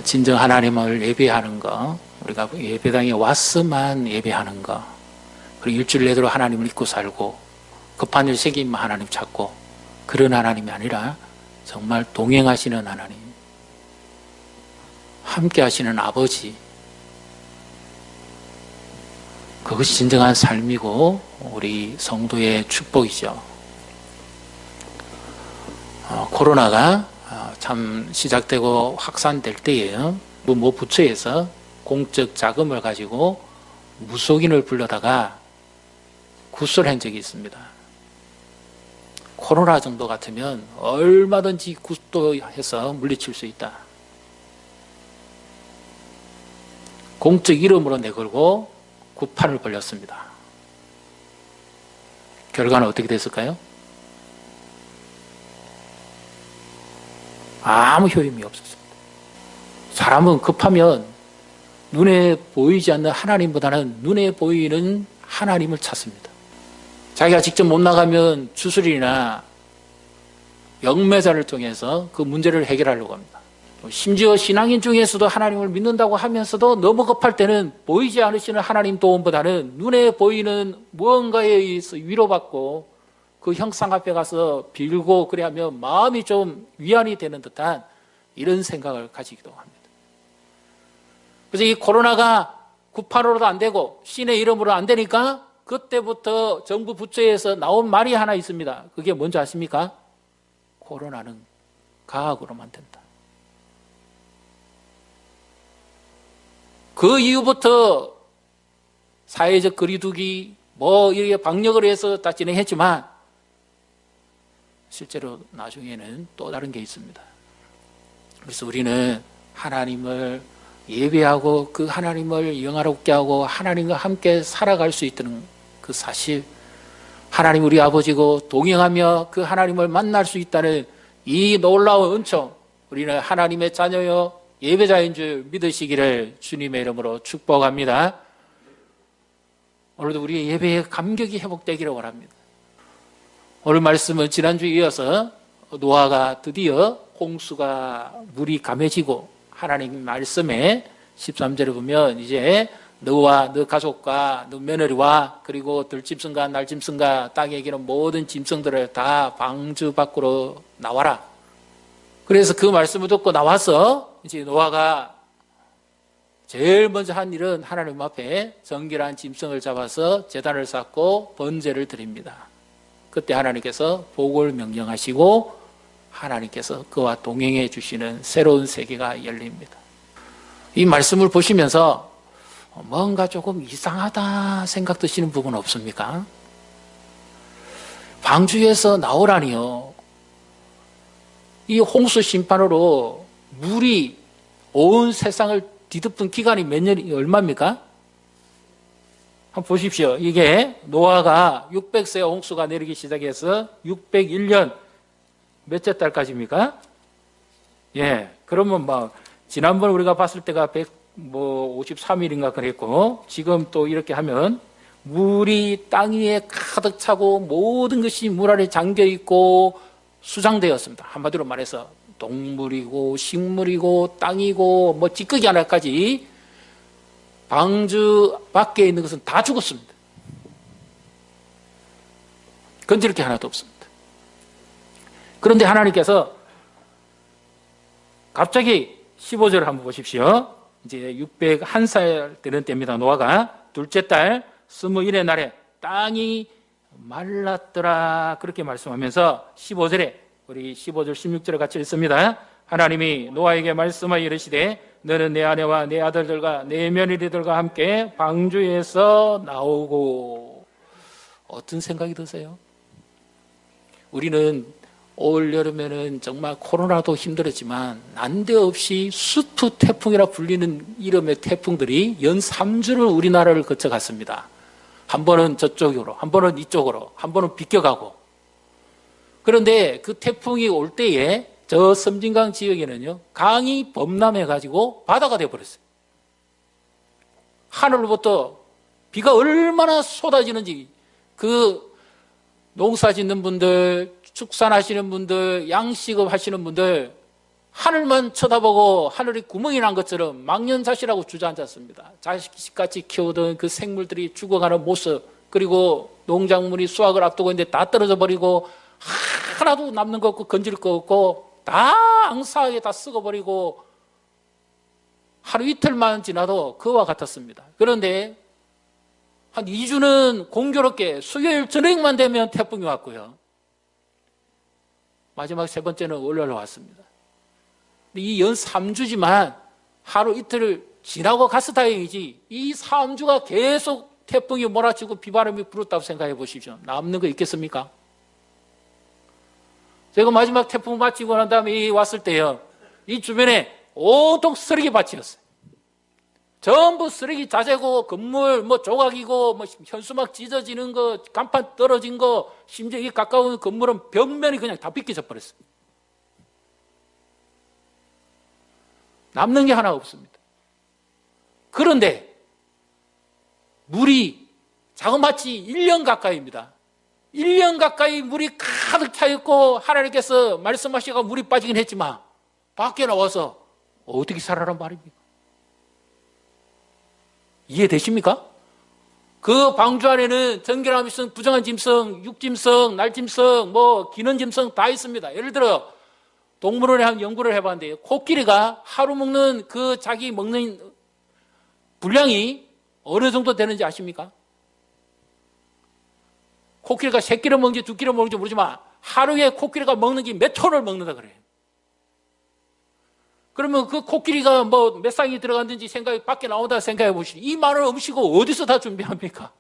진정 하나님을 예배하는 거, 우리가 예배당에 왔으만 예배하는 거, 그리고 일주일 내도록 하나님을 잊고 살고 급한 일 생기면 하나님 찾고, 그런 하나님이 아니라 정말 동행하시는 하나님, 함께 하시는 아버지, 그것이 진정한 삶이고 우리 성도의 축복이죠. 코로나가 참 시작되고 확산될 때에요, 모 부처에서 공적 자금을 가지고 무속인을 불러다가 구술한 적이 있습니다. 코로나 정도 같으면 얼마든지 구도해서 물리칠 수 있다. 공적 이름으로 내걸고 구판을 벌렸습니다. 결과는 어떻게 됐을까요? 아무 효임이 없었습니다. 사람은 급하면 눈에 보이지 않는 하나님보다는 눈에 보이는 하나님을 찾습니다. 자기가 직접 못 나가면 주술이나 영매자를 통해서 그 문제를 해결하려고 합니다. 심지어 신앙인 중에서도 하나님을 믿는다고 하면서도 너무 급할 때는 보이지 않으시는 하나님 도움보다는 눈에 보이는 무언가에 의해서 위로받고 그 형상 앞에 가서 빌고 그래 하면 마음이 좀 위안이 되는 듯한 이런 생각을 가지기도 합니다. 그래서 이 코로나가 구판으로도 안 되고 신의 이름으로 안 되니까 그때부터 정부 부처에서 나온 말이 하나 있습니다. 그게 뭔지 아십니까? 코로나는 과학으로만 된다. 그 이후부터 사회적 거리두기 이렇게 방역을 해서 다 진행했지만 실제로 나중에는 또 다른 게 있습니다. 그래서 우리는 하나님을 예배하고 그 하나님을 영화롭게 하고 하나님과 함께 살아갈 수 있다는 그 사실, 하나님 우리 아버지고 동행하며 그 하나님을 만날 수 있다는 이 놀라운 은총, 우리는 하나님의 자녀여 예배자인 줄 믿으시기를 주님의 이름으로 축복합니다. 오늘도 우리의 예배의 감격이 회복되기를 원합니다. 오늘 말씀은 지난주에 이어서 노아가 드디어 홍수가 물이 감해지고 하나님 말씀에 13절에 보면 이제 너와 너 가족과 너 며느리와 그리고 들짐승과 날짐승과 땅에 기는 모든 짐승들을 다 방주 밖으로 나와라. 그래서 그 말씀을 듣고 나와서 이제 노아가 제일 먼저 한 일은 하나님 앞에 정결한 짐승을 잡아서 제단을 쌓고 번제를 드립니다. 그때 하나님께서 복을 명령하시고 하나님께서 그와 동행해 주시는 새로운 세계가 열립니다. 이 말씀을 보시면서 뭔가 조금 이상하다 생각 드시는 부분 없습니까? 방주에서 나오라니요. 이 홍수 심판으로 물이 온 세상을 뒤덮은 기간이 몇 년이 얼마입니까? 한번 보십시오. 이게 노아가 600세 홍수가 내리기 시작해서 601년 몇째 달까지입니까? 예. 그러면 지난번 우리가 봤을 때가 53일인가 그랬고, 지금 또 이렇게 하면 물이 땅 위에 가득 차고 모든 것이 물 아래 잠겨 있고 수장되었습니다. 한마디로 말해서 동물이고 식물이고 땅이고 찌꺼기 하나까지 방주 밖에 있는 것은 다 죽었습니다. 건질 게 하나도 없습니다. 그런데 하나님께서 갑자기 15절을 한번 보십시오. 이제 601살 되는 때입니다. 노아가 둘째 달 21의 날에 땅이 말랐더라 그렇게 말씀하면서 15절에 우리 15절 16절을 같이 읽습니다. 하나님이 노아에게 말씀하여 이르시되 너는 내 아내와 내 아들들과 내 며느리들과 함께 방주에서 나오고. 어떤 생각이 드세요? 우리는 올 여름에는 정말 코로나도 힘들었지만 난데없이 수트 태풍이라 불리는 이름의 태풍들이 연 3주를 우리나라를 거쳐갔습니다. 한 번은 저쪽으로, 한 번은 이쪽으로, 한 번은 비껴가고. 그런데 그 태풍이 올 때에 저 섬진강 지역에는요, 강이 범람해가지고 바다가 되어버렸어요. 하늘로부터 비가 얼마나 쏟아지는지, 그 농사 짓는 분들, 축산하시는 분들, 양식업 하시는 분들 하늘만 쳐다보고 하늘이 구멍이 난 것처럼 망연자실하고 주저앉았습니다. 자식같이 키우던 그 생물들이 죽어가는 모습, 그리고 농작물이 수확을 앞두고 있는데 다 떨어져 버리고 하나도 남는 거 없고 건질 거 없고 다 앙상하게 다 썩어버리고 하루 이틀만 지나도 그와 같았습니다. 그런데 한 2주는 공교롭게 수요일 저녁만 되면 태풍이 왔고요. 마지막 세 번째는 월요일에 왔습니다. 이 연 3주지만 하루 이틀을 지나고 가서 다행이지 이 3주가 계속 태풍이 몰아치고 비바람이 불었다고 생각해 보십시오. 남는 거 있겠습니까? 제가 마지막 태풍 마치고 난 다음에 왔을 때요, 이 주변에 온통 쓰레기 밭이었어요. 전부 쓰레기 자재고 건물 뭐 조각이고 뭐 현수막 찢어지는 거, 간판 떨어진 거, 심지어 이 가까운 건물은 벽면이 그냥 다 빗겨져 버렸어요. 남는 게 하나 없습니다. 그런데 물이 자그마치 1년 가까이입니다. 1년 가까이 물이 가득 차 있고 하나님께서 말씀하시고 물이 빠지긴 했지만 밖에 나와서 어떻게 살아란 말입니까? 이해되십니까? 그 방주 안에는 정결함 짐승, 부정한 짐승, 육짐승, 날짐승, 뭐 기는 짐승 다 있습니다. 예를 들어 동물원에 한 연구를 해봤는데 코끼리가 하루 먹는 그 자기 먹는 분량이 어느 정도 되는지 아십니까? 코끼리가 3끼를 먹는지 2끼를 먹는지 모르지만 하루에 코끼리가 먹는 게 몇 톤을 먹는다 그래요. 그러면 그 코끼리가 뭐 몇 쌍이 들어갔는지 생각이 밖에 나온다 생각해 보시죠. 이 많은 음식을 어디서 다 준비합니까?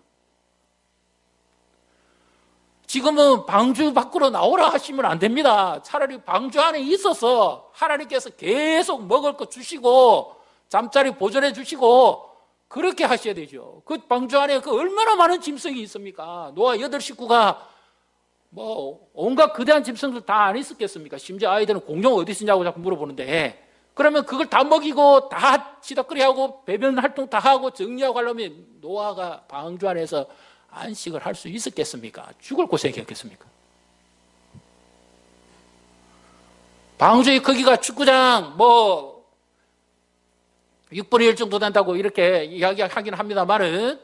지금은 방주 밖으로 나오라 하시면 안 됩니다. 차라리 방주 안에 있어서 하나님께서 계속 먹을 거 주시고 잠자리 보존해 주시고 그렇게 하셔야 되죠. 그 방주 안에 그 얼마나 많은 짐승이 있습니까? 노아 8식구가 뭐 온갖 거대한 짐승들 다 안 있었겠습니까? 심지어 아이들은 공룡 어디 있느냐고 자꾸 물어보는데, 그러면 그걸 다 먹이고 다 치덕거리하고 배변 활동 다 하고 정리하고 하려면 노아가 방주 안에서 안식을 할 수 있었겠습니까? 죽을 고생이었겠습니까? 방주의 크기가 축구장 뭐 6분의 1 정도 된다고 이렇게 이야기하긴 합니다만은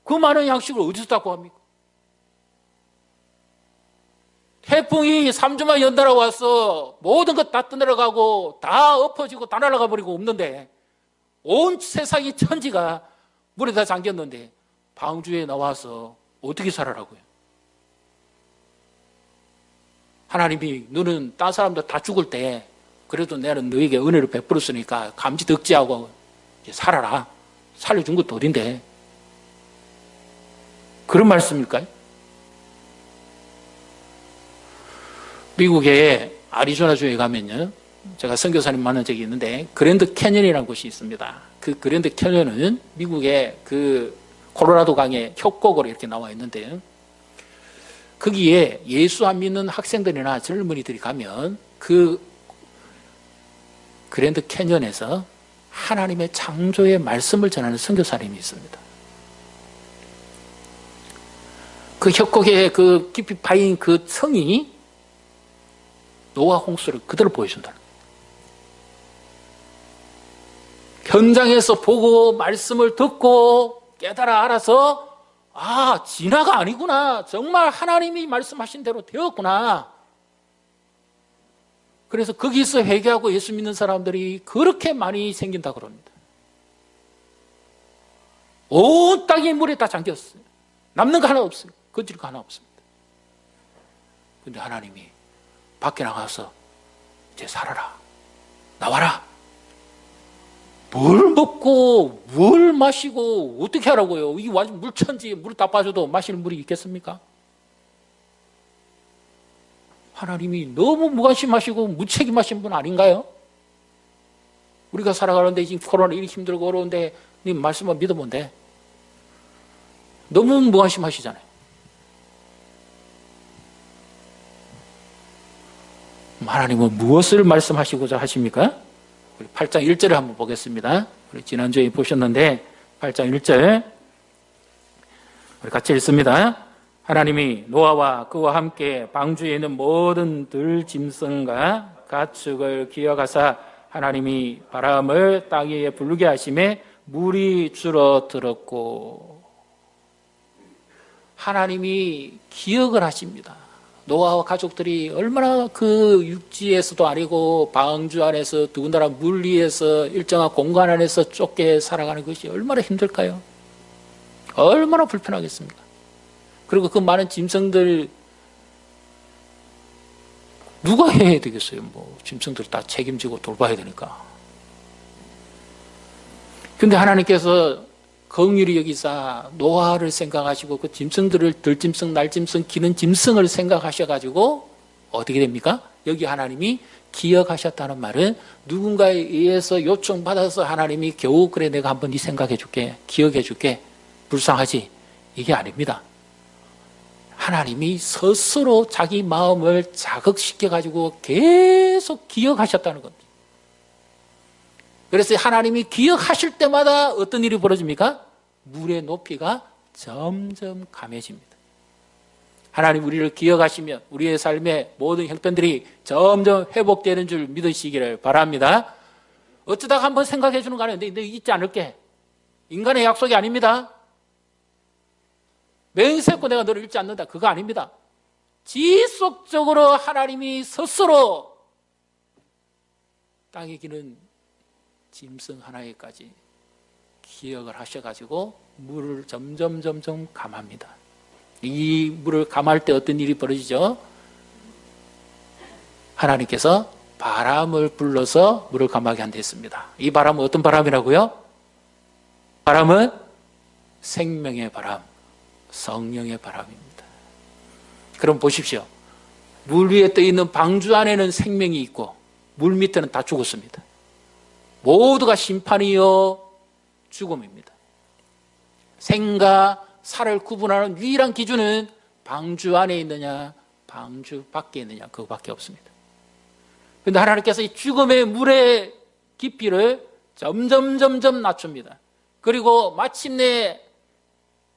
그 많은 양식을 어디서 다 구합니까? 태풍이 3주만 연달아 와서 모든 것 다 떠내려가고 다 엎어지고 다 날아가 버리고 없는데 온 세상이 천지가 물에 다 잠겼는데 방주에 나와서 어떻게 살아라고요? 하나님이 너는 딴 사람들 다 죽을 때 그래도 나는 너에게 은혜를 베풀었으니까 감지 덕지하고 이제 살아라. 살려준 것도 어딘데? 그런 말씀일까요? 미국의 아리조나주에 가면요, 제가 선교사님 만난 적이 있는데 그랜드 캐년이라는 곳이 있습니다. 그 그랜드 캐년은 미국의 그 콜로라도 강의 협곡으로 이렇게 나와 있는데요, 거기에 예수 안 믿는 학생들이나 젊은이들이 가면 그 그랜드 캐년에서 하나님의 창조의 말씀을 전하는 선교사님이 있습니다. 그 협곡에 그 깊이 파인 그 성이 노아 홍수를 그대로 보여준다. 현장에서 보고 말씀을 듣고 깨달아 알아서 아, 진화가 아니구나. 정말 하나님이 말씀하신 대로 되었구나. 그래서 거기서 회개하고 예수 믿는 사람들이 그렇게 많이 생긴다고 그럽니다. 온 땅이 물에 다 잠겼어요. 남는 거 하나 없어요. 건질 거 하나 없습니다. 그런데 하나님이 밖에 나가서 이제 살아라. 나와라. 뭘 먹고 뭘 마시고 어떻게 하라고요? 이게 완전 물천지, 물 다 빠져도 마시는 물이 있겠습니까? 하나님이 너무 무관심하시고 무책임하신 분 아닌가요? 우리가 살아가는데 지금 코로나 일이 힘들고 어려운데 님 말씀만 믿으면 돼. 너무 무관심하시잖아요. 하나님은 무엇을 말씀하시고자 하십니까? 우리 8장 1절을 한번 보겠습니다. 우리 지난주에 보셨는데 8장 1절 우리 같이 읽습니다. 하나님이 노아와 그와 함께 방주에 있는 모든 들짐승과 가축을 기억하사 하나님이 바람을 땅 위에 불게 하심에 물이 줄어들었고. 하나님이 기억을 하십니다. 노아와 가족들이 얼마나 그 육지에서도 아니고 방주 안에서 더군다나 물 위에서 일정한 공간 안에서 좁게 살아가는 것이 얼마나 힘들까요? 얼마나 불편하겠습니까? 그리고 그 많은 짐승들 누가 해야 되겠어요? 뭐 짐승들 다 책임지고 돌봐야 되니까. 근데 하나님께서 긍휼히 여기사 노아를 생각하시고 그 짐승들을 들짐승, 날짐승, 기는 짐승을 생각하셔가지고 어떻게 됩니까? 여기 하나님이 기억하셨다는 말은 누군가에 의해서 요청받아서 하나님이 겨우 그래 내가 한번 네 생각해 줄게, 기억해 줄게, 불쌍하지? 이게 아닙니다. 하나님이 스스로 자기 마음을 자극시켜가지고 계속 기억하셨다는 겁니다. 그래서 하나님이 기억하실 때마다 어떤 일이 벌어집니까? 물의 높이가 점점 감해집니다. 하나님 우리를 기억하시면 우리의 삶의 모든 형편들이 점점 회복되는 줄 믿으시기를 바랍니다. 어쩌다가 한번 생각해 주는 거 아니에요. 내 잊지 않을게. 인간의 약속이 아닙니다. 맹세코 내가 너를 잊지 않는다. 그거 아닙니다. 지속적으로 하나님이 스스로 땅에 기는 짐승 하나에까지 기억을 하셔가지고 물을 점점 감합니다. 이 물을 감할 때 어떤 일이 벌어지죠? 하나님께서 바람을 불러서 물을 감하게 한다 했습니다. 이 바람은 어떤 바람이라고요? 바람은 생명의 바람, 성령의 바람입니다. 그럼 보십시오. 물 위에 떠 있는 방주 안에는 생명이 있고 물 밑에는 다 죽었습니다. 모두가 심판이요 죽음입니다. 생과 사를 구분하는 유일한 기준은 방주 안에 있느냐 방주 밖에 있느냐 그거밖에 없습니다. 그런데 하나님께서 이 죽음의 물의 깊이를 점점 낮춥니다. 그리고 마침내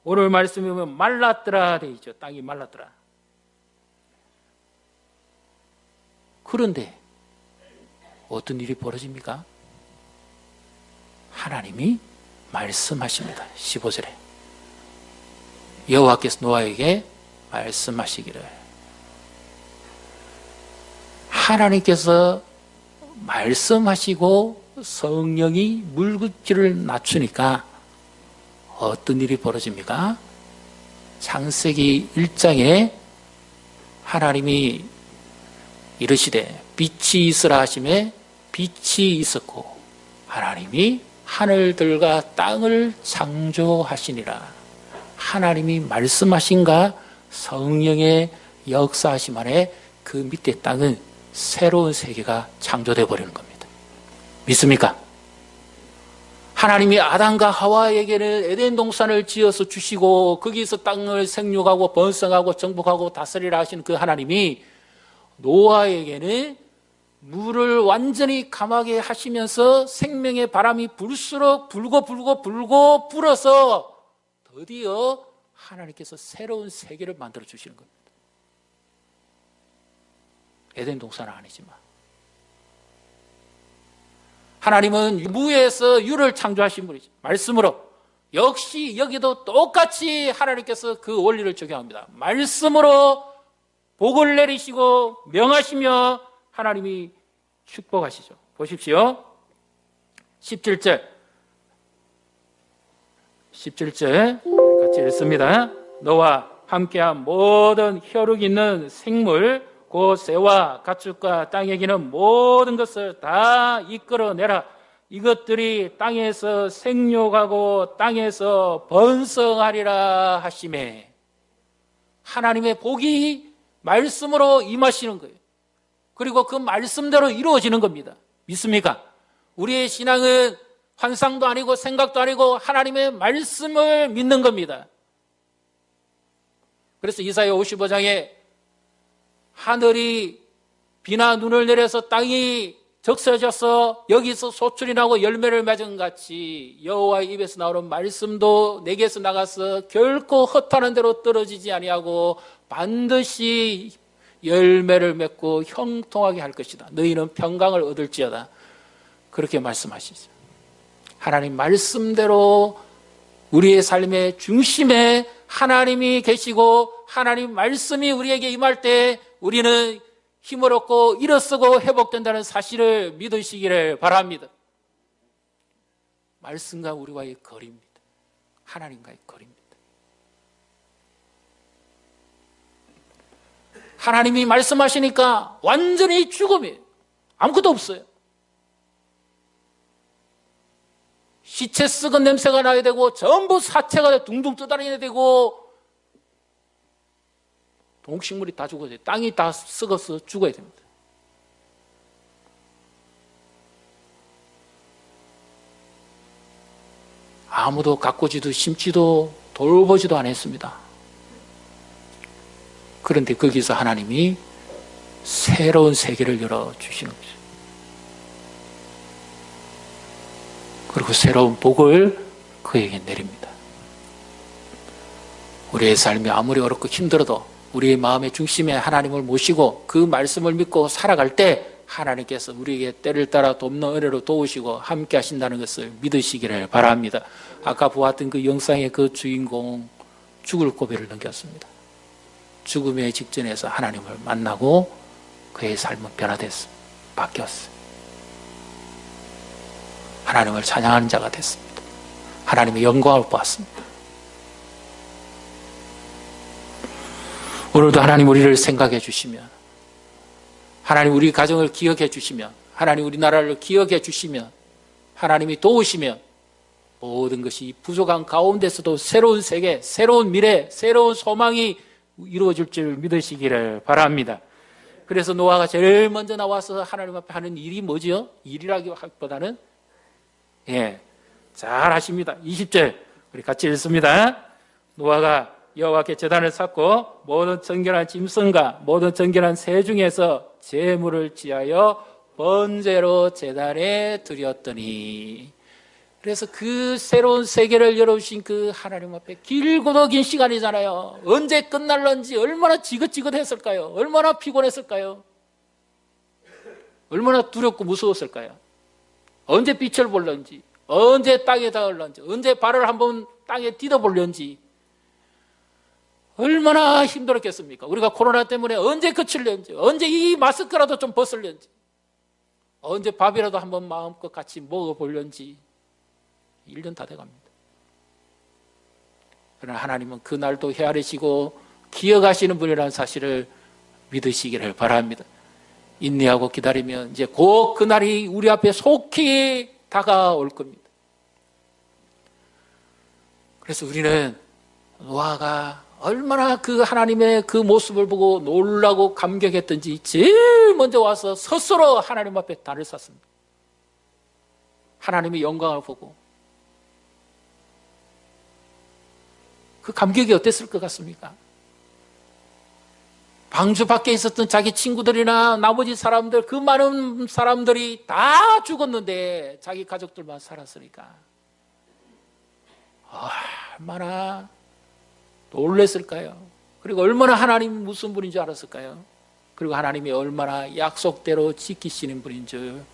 오늘 말씀에 보면 말랐더라 되어 있죠. 땅이 말랐더라. 그런데 어떤 일이 벌어집니까? 하나님이 말씀하십니다. 15절에 여호와께서 노아에게 말씀하시기를. 하나님께서 말씀하시고 성령이 물기를 낮추니까 어떤 일이 벌어집니까? 창세기 1장에 하나님이 이르시되 빛이 있으라 하심에 빛이 있었고 하나님이 하늘들과 땅을 창조하시니라. 하나님이 말씀하신가 성령의 역사하심 안에 그 밑에 땅은 새로운 세계가 창조되어 버리는 겁니다. 믿습니까? 하나님이 아담과 하와에게는 에덴 동산을 지어서 주시고 거기서 땅을 생육하고 번성하고 정복하고 다스리라 하신 그 하나님이 노아에게는 물을 완전히 감하게 하시면서 생명의 바람이 불수록 불고 불어서 드디어 하나님께서 새로운 세계를 만들어 주시는 겁니다. 에덴 동산은 아니지만 하나님은 무에서 유를 창조하신 분이죠. 말씀으로. 역시 여기도 똑같이 하나님께서 그 원리를 적용합니다. 말씀으로 복을 내리시고 명하시며 하나님이 축복하시죠. 보십시오. 17절 같이 읽습니다. 너와 함께한 모든 혈육 있는 생물 곧 새와 가축과 땅에 기는 모든 것을 다 이끌어내라. 이것들이 땅에서 생육하고 땅에서 번성하리라 하시매. 하나님의 복이 말씀으로 임하시는 거예요. 그리고 그 말씀대로 이루어지는 겁니다. 믿습니까? 우리의 신앙은 환상도 아니고 생각도 아니고 하나님의 말씀을 믿는 겁니다. 그래서 이사야 55장에 하늘이 비나 눈을 내려서 땅이 적셔져서 여기서 소출이 나고 열매를 맺은 같이 여호와의 입에서 나오는 말씀도 내게서 나가서 결코 헛하는 대로 떨어지지 아니하고 반드시 열매를 맺고 형통하게 할 것이다. 너희는 평강을 얻을지어다. 그렇게 말씀하시죠. 하나님 말씀대로 우리의 삶의 중심에 하나님이 계시고 하나님 말씀이 우리에게 임할 때 우리는 힘을 얻고 일어서고 회복된다는 사실을 믿으시기를 바랍니다. 말씀과 우리와의 거리입니다. 하나님과의 거리입니다. 하나님이 말씀하시니까 완전히 죽음이에요. 아무것도 없어요. 시체 썩은 냄새가 나야 되고 전부 사체가 둥둥 떠다녀야 되고 동식물이 다 죽어야 돼요. 땅이 다 썩어서 죽어야 됩니다. 아무도 가꾸지도 심지도 돌보지도 않았습니다. 그런데 거기서 하나님이 새로운 세계를 열어주시는 거죠. 그리고 새로운 복을 그에게 내립니다. 우리의 삶이 아무리 어렵고 힘들어도 우리의 마음의 중심에 하나님을 모시고 그 말씀을 믿고 살아갈 때 하나님께서 우리에게 때를 따라 돕는 은혜로 도우시고 함께 하신다는 것을 믿으시기를 바랍니다. 아까 보았던 그 영상의 그 주인공 죽을 고비를 넘겼습니다. 죽음의 직전에서 하나님을 만나고 그의 삶은 변화됐습니다. 바뀌었어요. 하나님을 찬양하는 자가 됐습니다. 하나님의 영광을 보았습니다. 오늘도 하나님 우리를 생각해 주시면, 하나님 우리 가정을 기억해 주시면, 하나님 우리나라를 기억해 주시면, 하나님이 도우시면 모든 것이 부족한 가운데서도 새로운 세계, 새로운 미래, 새로운 소망이 이루어질 줄 믿으시기를 바랍니다. 그래서 노아가 제일 먼저 나와서 하나님 앞에 하는 일이 뭐죠? 일이라기보다는 잘 하십니다. 20절 우리 같이 읽습니다. 노아가 여호와께 제단을 쌓고 모든 정결한 짐승과 모든 정결한 새 중에서 제물을 지하여 번제로 제단에 드렸더니, 그래서 그 새로운 세계를 열어주신 그 하나님 앞에 길고도 긴 시간이잖아요. 언제 끝날런지 얼마나 지긋지긋했을까요? 얼마나 피곤했을까요? 얼마나 두렵고 무서웠을까요? 언제 빛을 볼런지, 언제 땅에 닿을런지, 언제 발을 한번 땅에 디뎌볼런지 얼마나 힘들었겠습니까? 우리가 코로나 때문에 언제 그칠런지, 언제 이 마스크라도 좀 벗을런지, 언제 밥이라도 한번 마음껏 같이 먹어볼런지 1년 다 돼갑니다. 그러나 하나님은 그날도 헤아리시고 기억하시는 분이라는 사실을 믿으시기를 바랍니다. 인내하고 기다리면 이제 곧 그날이 우리 앞에 속히 다가올 겁니다. 그래서 우리는 노아가 얼마나 그 하나님의 그 모습을 보고 놀라고 감격했던지 제일 먼저 와서 스스로 하나님 앞에 단을 쌌습니다. 하나님의 영광을 보고 그 감격이 어땠을 것 같습니까? 방주 밖에 있었던 자기 친구들이나 나머지 사람들, 그 많은 사람들이 다 죽었는데 자기 가족들만 살았으니까 얼마나 놀랬을까요? 그리고 얼마나 하나님 무슨 분인 줄 알았을까요? 그리고 하나님이 얼마나 약속대로 지키시는 분인 줄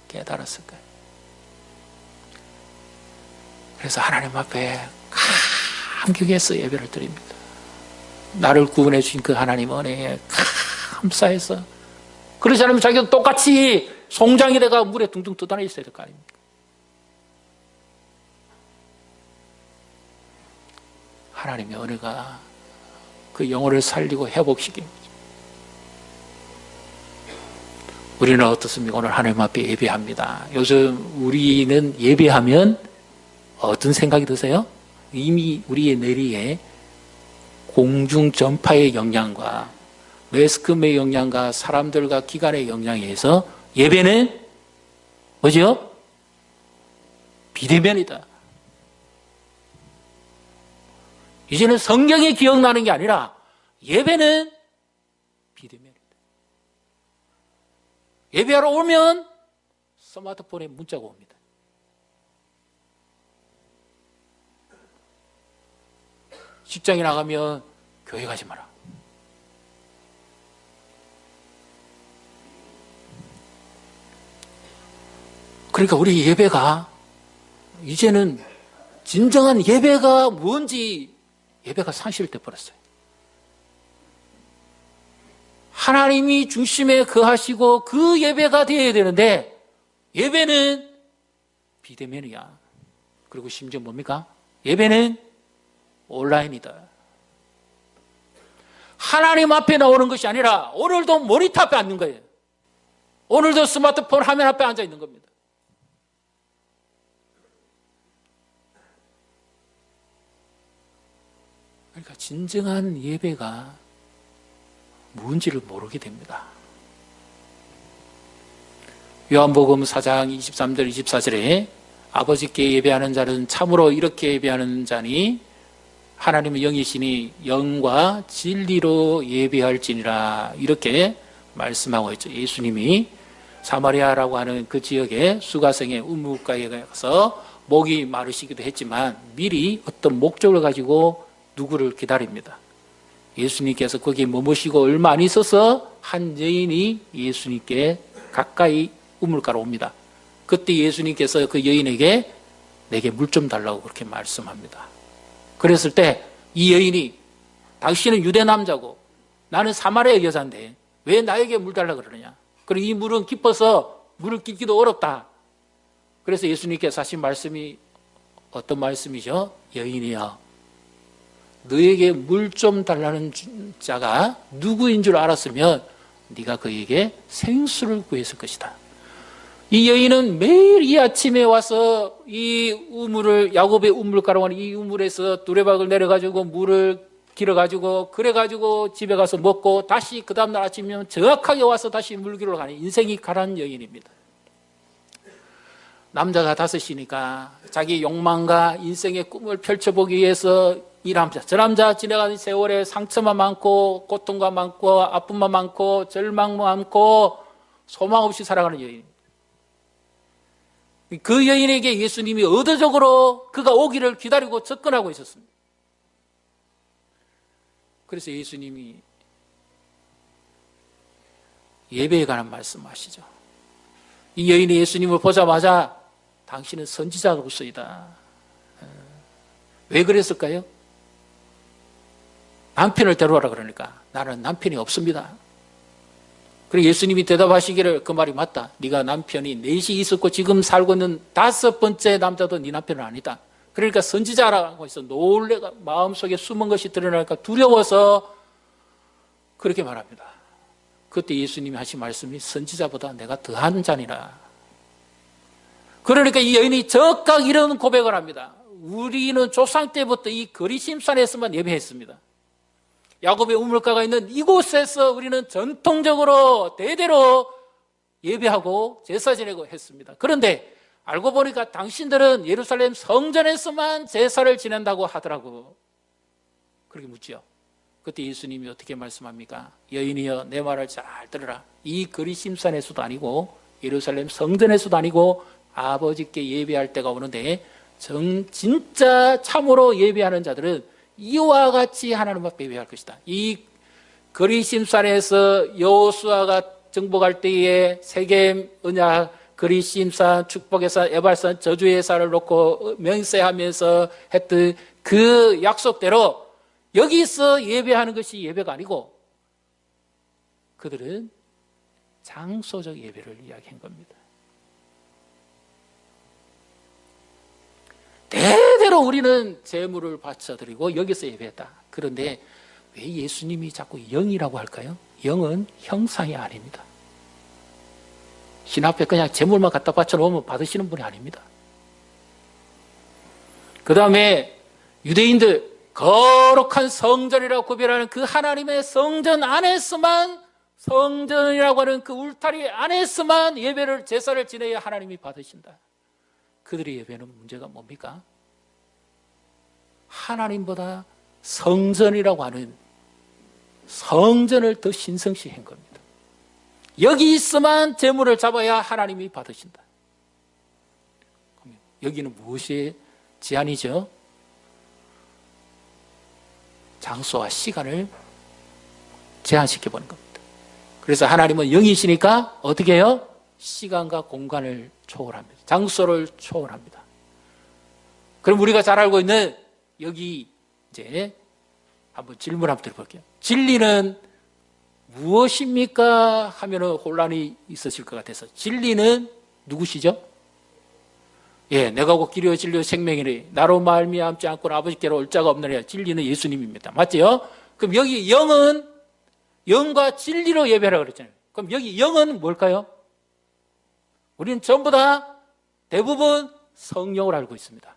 깨달았을까요? 그래서 하나님 앞에 감격해서 예배를 드립니다. 나를 구원해 주신 그 하나님 은혜에 감사해서, 그렇지 않으면 자기도 똑같이 송장이 돼가 물에 둥둥 떠다녀 있어야 될 거 아닙니까? 하나님의 은혜가 그 영혼을 살리고 회복시킵니다. 우리는 어떻습니까? 오늘 하나님 앞에 예배합니다. 요즘 우리는 예배하면 어떤 생각이 드세요? 이미 우리의 뇌리에 공중전파의 영향과 매스컴의 영향과 사람들과 기관의 영향에 의해서 예배는 뭐죠? 비대면이다. 이제는 성경이 기억나는 게 아니라 예배는 비대면이다. 예배하러 오면 스마트폰에 문자가 옵니다. 직장에 나가면 교회 가지 마라. 그러니까 우리 예배가 이제는 진정한 예배가 뭔지 예배가 상실돼 버렸어요. 하나님이 중심에 거하시고 그 예배가 되어야 되는데 예배는 비대면이야. 그리고 심지어 뭡니까? 예배는 온라인이다. 하나님 앞에 나오는 것이 아니라 오늘도 모니터 앞에 앉는 거예요. 오늘도 스마트폰 화면 앞에 앉아 있는 겁니다. 그러니까 진정한 예배가 뭔지를 모르게 됩니다. 요한복음 4장 23절 24절에 아버지께 예배하는 자는 참으로 이렇게 예배하는 자니 하나님의 영이시니 영과 진리로 예배할지니라 이렇게 말씀하고 있죠. 예수님이 사마리아라고 하는 그 지역에 수가성의 우물가에 가서 목이 마르시기도 했지만 미리 어떤 목적을 가지고 누구를 기다립니다. 예수님께서 거기에 머무시고 얼마 안 있어서 한 여인이 예수님께 가까이 우물가로 옵니다. 그때 예수님께서 그 여인에게 내게 물 좀 달라고 그렇게 말씀합니다. 그랬을 때 이 여인이 당신은 유대 남자고 나는 사마리아 여자인데 왜 나에게 물 달라고 그러느냐. 그리고 이 물은 깊어서 물을 끼기도 어렵다. 그래서 예수님께서 하신 말씀이 어떤 말씀이죠? 여인이여, 너에게 물 좀 달라는 자가 누구인 줄 알았으면 네가 그에게 생수를 구했을 것이다. 이 여인은 매일 이 아침에 와서 이 우물을, 야곱의 우물가로 하는 이 우물에서 두레박을 내려가지고 물을 길어가지고 그래가지고 집에 가서 먹고 다시 그 다음날 아침이면 정확하게 와서 다시 물 길러 가는 인생이 가난 여인입니다. 남자가 다섯이니까 자기 욕망과 인생의 꿈을 펼쳐보기 위해서 이 남자, 저 남자 지나가는 세월에 상처만 많고 고통과 많고 아픔만 많고 절망만 많고 소망 없이 살아가는 여인입니다. 그 여인에게 예수님이 의도적으로 그가 오기를 기다리고 접근하고 있었습니다. 그래서 예수님이 예배에 관한 말씀하시죠. 이 여인이 예수님을 보자마자 당신은 선지자로서이다. 왜 그랬을까요? 남편을 데려오라 그러니까 나는 남편이 없습니다. 그리고 예수님이 대답하시기를 그 말이 맞다. 네가 남편이 넷이 있었고 지금 살고 있는 다섯 번째 남자도 네 남편은 아니다. 그러니까 선지자라고 해서 놀래가 마음속에 숨은 것이 드러나니까 두려워서 그렇게 말합니다. 그때 예수님이 하신 말씀이 선지자보다 내가 더한 자니라. 그러니까 이 여인이 즉각 이런 고백을 합니다. 우리는 조상 때부터 이 거리심산에서만 예배했습니다. 야곱의 우물가가 있는 이곳에서 우리는 전통적으로 대대로 예배하고 제사 지내고 했습니다. 그런데 알고 보니까 당신들은 예루살렘 성전에서만 제사를 지낸다고 하더라고. 그렇게 묻지요. 그때 예수님이 어떻게 말씀합니까? 여인이여, 내 말을 잘 들으라. 이 거리심산에서도 아니고 예루살렘 성전에서도 아니고 아버지께 예배할 때가 오는데 진짜 참으로 예배하는 자들은 이와 같이 하나님 앞에 예배할 것이다. 이 거리심산에서 여호수아가 정복할 때에 세겜 언약, 거리심산, 축복의 산, 에발산, 저주의 산을 놓고 맹세하면서 했던 그 약속대로 여기서 예배하는 것이 예배가 아니고 그들은 장소적 예배를 이야기한 겁니다. 대대로 우리는 제물을 바쳐드리고 여기서 예배했다. 그런데 왜 예수님이 자꾸 영이라고 할까요? 영은 형상이 아닙니다. 신 앞에 그냥 제물만 갖다 바쳐놓으면 받으시는 분이 아닙니다. 그 다음에 유대인들 거룩한 성전이라고 구별하는 그 하나님의 성전 안에서만, 성전이라고 하는 그 울타리 안에서만 예배를, 제사를 지내야 하나님이 받으신다. 그들의 예배는 문제가 뭡니까? 하나님보다 성전이라고 하는 성전을 더 신성시 한 겁니다. 여기 있어만 제물을 잡아야 하나님이 받으신다. 여기는 무엇의 제한이죠? 장소와 시간을 제한시켜버린 겁니다. 그래서 하나님은 영이시니까 어떻게 해요? 시간과 공간을 초월합니다. 장소를 초월합니다. 그럼 우리가 잘 알고 있는 여기 이제 한번 질문 한번 드려볼게요. 진리는 무엇입니까? 하면은 혼란이 있으실 것 같아서. 진리는 누구시죠? 예, 내가 곧 길이요 진리요 생명이니 나로 말미암지 않고는 아버지께로 올 자가 없느니라. 진리는 예수님입니다. 맞죠? 그럼 여기 영은 영과 진리로 예배하라고 그랬잖아요. 그럼 여기 영은 뭘까요? 우리는 전부 다 대부분 성령을 알고 있습니다.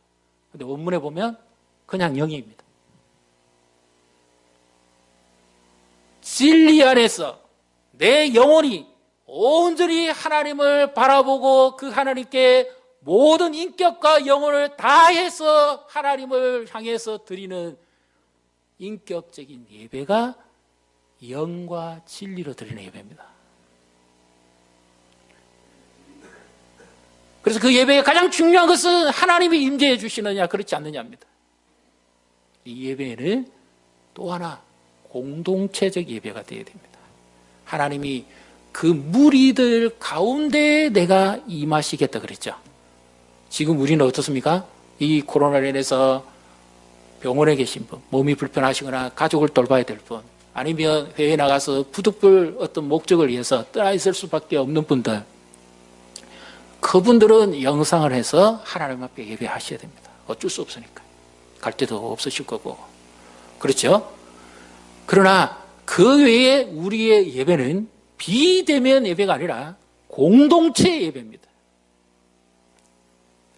근데 원문에 보면 그냥 영입니다. 진리 안에서 내 영혼이 온전히 하나님을 바라보고 그 하나님께 모든 인격과 영혼을 다해서 하나님을 향해서 드리는 인격적인 예배가 영과 진리로 드리는 예배입니다. 그래서 그 예배의 가장 중요한 것은 하나님이 임재해 주시느냐 그렇지 않느냐입니다. 이 예배는 또 하나 공동체적 예배가 되어야 됩니다. 하나님이 그 무리들 가운데 내가 임하시겠다 그랬죠. 지금 우리는 어떻습니까? 이 코로나로 인해서 병원에 계신 분, 몸이 불편하시거나 가족을 돌봐야 될 분, 아니면 해외에 나가서 부득불 어떤 목적을 위해서 떠나 있을 수밖에 없는 분들, 그분들은 영상을 해서 하나님 앞에 예배하셔야 됩니다. 어쩔 수 없으니까. 갈 데도 없으실 거고. 그렇죠? 그러나 그 외에 우리의 예배는 비대면 예배가 아니라 공동체 예배입니다.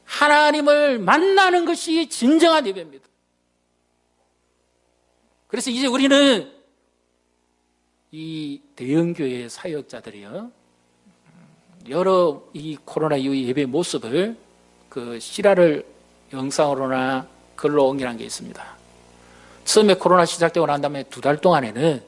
하나님을 만나는 것이 진정한 예배입니다. 그래서 이제 우리는 이 대형교회 사역자들이요, 여러 이 코로나 이후 예배 모습을 그 실화를 영상으로나 글로 옮기는 게 있습니다. 처음에 코로나 시작되고 난 다음에 2달 동안에는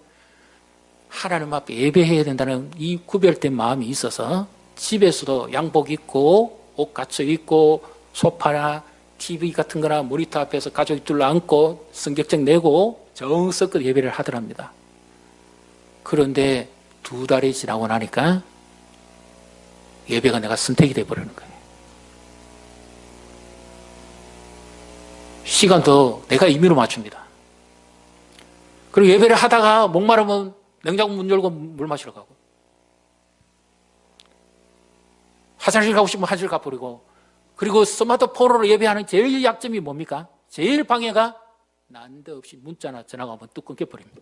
하나님 앞에 예배해야 된다는 이 구별된 마음이 있어서 집에서도 양복 입고 옷 갖춰 입고 소파나 TV 같은 거나 모니터 앞에서 가족이 둘러앉고 성격책 내고 정성껏 예배를 하더랍니다. 그런데 2달이 지나고 나니까 예배가 내가 선택이 돼버리는 거예요. 시간도 내가 임의로 맞춥니다. 그리고 예배를 하다가 목마르면 냉장고 문 열고 물 마시러 가고, 화장실 가고 싶으면 화장실 가버리고, 그리고 스마트폰으로 예배하는 제일 약점이 뭡니까? 제일 방해가 난데없이 문자나 전화가 오면 뚝 끊겨버립니다.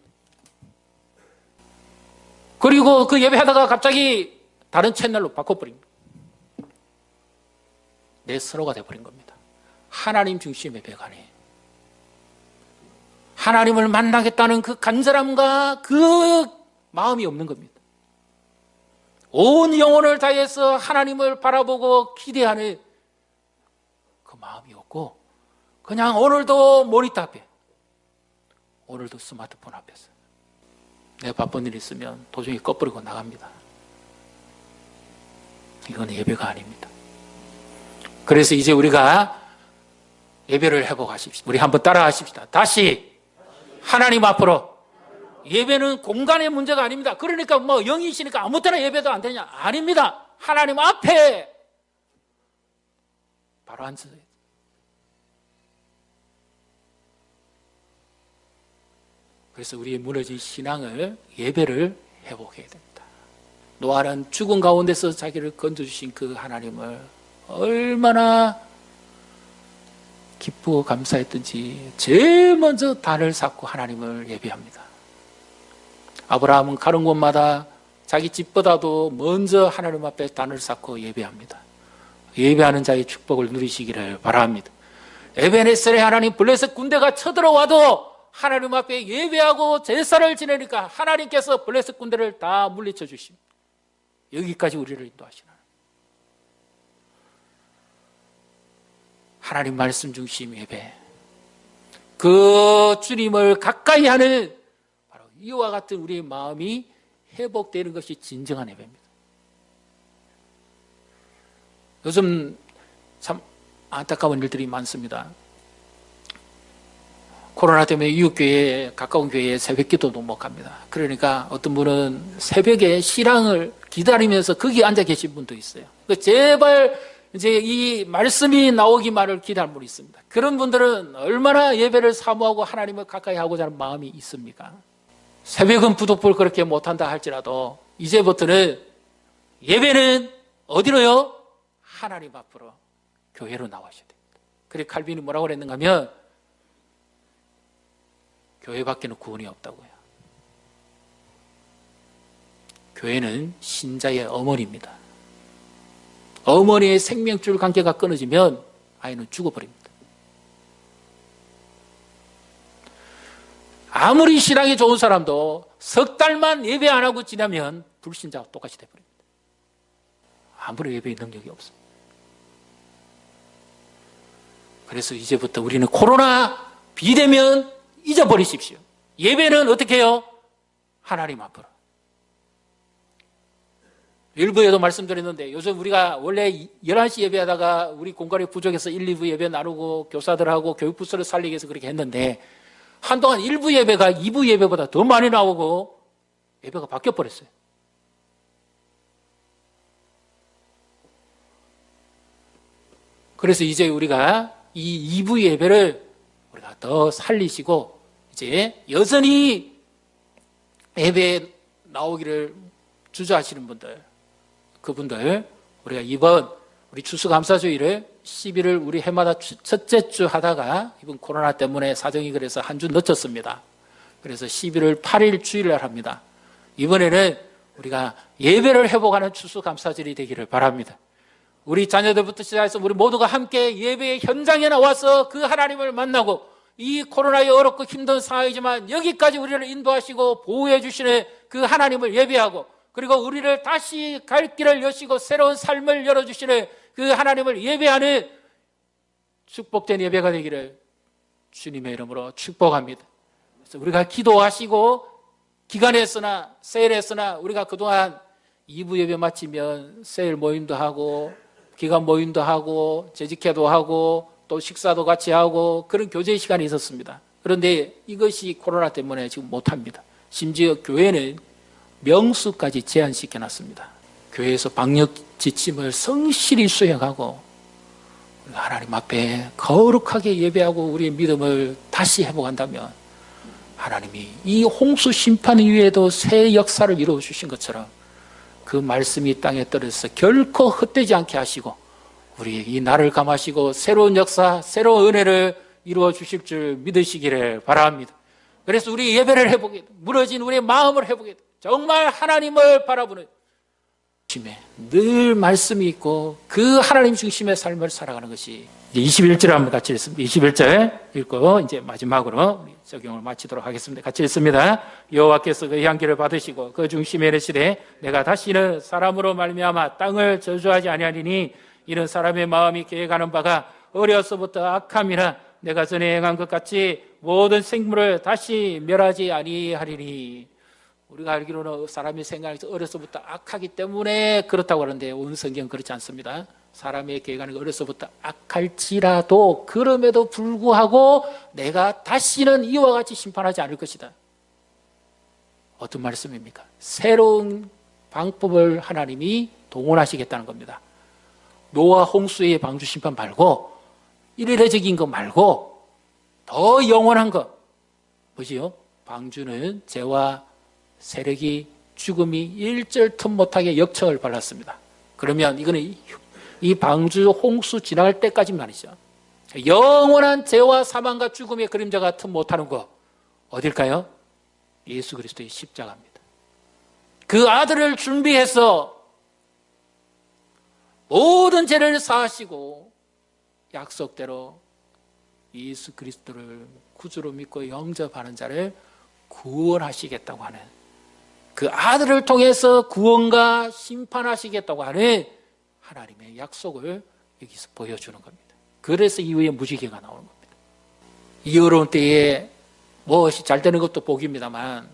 그리고 그 예배하다가 갑자기 다른 채널로 바꿔버립니다. 내 서로가 돼버린 겁니다. 하나님 중심 예배가 아니에요. 하나님을 만나겠다는 그 간절함과 그 마음이 없는 겁니다. 온 영혼을 다해서 하나님을 바라보고 기대하는 그 마음이 없고, 그냥 오늘도 모니터 앞에, 오늘도 스마트폰 앞에서 내 바쁜 일 있으면 도중에 꺼버리고 나갑니다. 이건 예배가 아닙니다. 그래서 이제 우리가 예배를 회복하십시오. 우리 한번 따라 하십시다. 다시 하나님 앞으로. 예배는 공간의 문제가 아닙니다. 그러니까 뭐 영이시니까 아무 때나 예배도 안 되냐? 아닙니다. 하나님 앞에 바로 앉아서. 그래서 우리의 무너진 신앙을, 예배를 회복해야 됩니다. 노아는 죽은 가운데서 자기를 건져주신 그 하나님을 얼마나 기쁘고 감사했던지 제일 먼저 단을 쌓고 하나님을 예배합니다. 아브라함은 가는 곳마다 자기 집보다도 먼저 하나님 앞에 단을 쌓고 예배합니다. 예배하는 자의 축복을 누리시기를 바랍니다. 에베네셀의 하나님, 블레셋 군대가 쳐들어와도 하나님 앞에 예배하고 제사를 지내니까 하나님께서 블레셋 군대를 다 물리쳐 주십니다. 여기까지 우리를 인도하시나. 하나님 말씀 중심 예배, 그 주님을 가까이 하는 바로 이와 같은 우리의 마음이 회복되는 것이 진정한 예배입니다. 요즘 참 안타까운 일들이 많습니다. 코로나 때문에 이웃교회, 가까운 교회에 새벽 기도도 못 갑니다. 그러니까 어떤 분은 새벽에 신앙을 기다리면서 거기 앉아 계신 분도 있어요. 제발 이제 이 말씀이 나오기만을 기다리는 분이 있습니다. 그런 분들은 얼마나 예배를 사모하고 하나님을 가까이 하고자 하는 마음이 있습니까? 새벽은 부득불 그렇게 못한다 할지라도 이제부터는 예배는 어디로요? 하나님 앞으로, 교회로 나와셔야 됩니다. 그래 칼빈이 뭐라고 그랬는가 하면 교회밖에는 구원이 없다고요. 교회는 신자의 어머니입니다. 어머니의 생명줄 관계가 끊어지면 아이는 죽어버립니다. 아무리 신앙이 좋은 사람도 석 달만 예배 안 하고 지나면 불신자와 똑같이 돼버립니다. 아무리 예배의 능력이 없습니다. 그래서 이제부터 우리는 코로나 비대면 잊어버리십시오. 예배는 어떻게 해요? 하나님 앞으로. 일부에도 말씀드렸는데 요즘 우리가 원래 11시 예배하다가 우리 공간이 부족해서 1, 2부 예배 나누고 교사들하고 교육부서를 살리기 위해서 그렇게 했는데 한동안 1부 예배가 2부 예배보다 더 많이 나오고 예배가 바뀌어버렸어요. 그래서 이제 우리가 이 2부 예배를 우리가 더 살리시고 이제 여전히 예배에 나오기를 주저하시는 분들, 그분들 우리가 이번 우리 추수감사주일을 11월 우리 해마다 첫째 주 하다가 이번 코로나 때문에 사정이 그래서 한 주 늦췄습니다. 그래서 11월 8일 주일날 합니다. 이번에는 우리가 예배를 회복하는 추수감사주일이 되기를 바랍니다. 우리 자녀들부터 시작해서 우리 모두가 함께 예배의 현장에 나와서 그 하나님을 만나고 이 코로나의 어렵고 힘든 상황이지만 여기까지 우리를 인도하시고 보호해 주시는 그 하나님을 예배하고 그리고 우리를 다시 갈 길을 여시고 새로운 삶을 열어주시는 그 하나님을 예배하는 축복된 예배가 되기를 주님의 이름으로 축복합니다. 그래서 우리가 기도하시고 기간에서나 세일에서나 우리가 그동안 2부 예배 마치면 세일 모임도 하고 기간 모임도 하고 재직회도 하고 또 식사도 같이 하고 그런 교제 시간이 있었습니다. 그런데 이것이 코로나 때문에 지금 못합니다. 심지어 교회는 명수까지 제한시켜놨습니다. 교회에서 방역 지침을 성실히 수행하고 하나님 앞에 거룩하게 예배하고 우리의 믿음을 다시 회복한다면 하나님이 이 홍수 심판 이후에도 새 역사를 이루어 주신 것처럼 그 말씀이 땅에 떨어져서 결코 헛되지 않게 하시고 우리 이 날을 감하시고 새로운 역사, 새로운 은혜를 이루어 주실 줄 믿으시기를 바랍니다. 그래서 우리 예배를 회복해, 무너진 우리의 마음을 회복해, 정말 하나님을 바라보는 중심에 늘 말씀이 있고 그 하나님 중심의 삶을 살아가는 것이 이제 21절 한번 같이 읽습니다. 21절 읽고 이제 마지막으로 적용을 마치도록 하겠습니다. 같이 읽습니다. 여호와께서 그 향기를 받으시고 그 중심에 이르시되 내가 다시는 사람으로 말미암아 땅을 저주하지 아니하리니 이런 사람의 마음이 계획하는 바가 어려서부터 악함이나 내가 전에 행한 것 같이 모든 생물을 다시 멸하지 아니하리니. 우리가 알기로는 사람의 생각이 어려서부터 악하기 때문에 그렇다고 하는데 온 성경은 그렇지 않습니다. 사람의 계획하는 게 어려서부터 악할지라도 그럼에도 불구하고 내가 다시는 이와 같이 심판하지 않을 것이다. 어떤 말씀입니까? 새로운 방법을 하나님이 동원하시겠다는 겁니다. 노아 홍수의 방주 심판 말고 이례적인 거 말고 더 영원한 거 뭐지요? 방주는 죄와 세력이 죽음이 일절 틈 못하게 역청을 발랐습니다. 그러면 이거는 이 방주 홍수 지나갈 때까지 말이죠. 영원한 죄와 사망과 죽음의 그림자가 틈 못하는 거 어딜까요? 예수 그리스도의 십자가입니다. 그 아들을 준비해서 모든 죄를 사하시고 약속대로 예수 그리스도를 구주로 믿고 영접하는 자를 구원하시겠다고 하는 그 아들을 통해서 구원과 심판하시겠다고 하는 하나님의 약속을 여기서 보여주는 겁니다. 그래서 이후에 무지개가 나오는 겁니다. 이 어려운 때에 무엇이 잘 되는 것도 복입니다만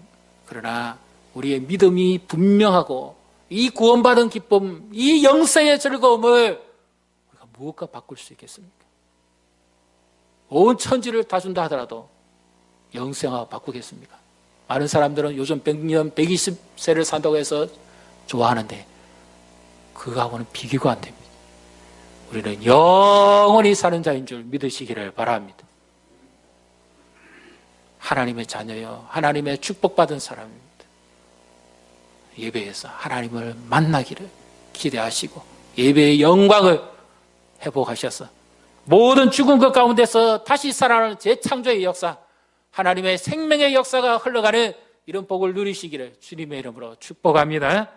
그러나 우리의 믿음이 분명하고 이 구원받은 기쁨, 이 영생의 즐거움을 우리가 무엇과 바꿀 수 있겠습니까? 온 천지를 다 준다 하더라도 영생과 바꾸겠습니까? 많은 사람들은 요즘 100년, 120세를 산다고 해서 좋아하는데 그거하고는 비교가 안 됩니다. 우리는 영원히 사는 자인 줄 믿으시기를 바랍니다. 하나님의 자녀요, 하나님의 축복받은 사람입니다. 예배에서 하나님을 만나기를 기대하시고 예배의 영광을 회복하셔서 모든 죽은 것 가운데서 다시 살아나는 재창조의 역사, 하나님의 생명의 역사가 흘러가는 이런 복을 누리시기를 주님의 이름으로 축복합니다.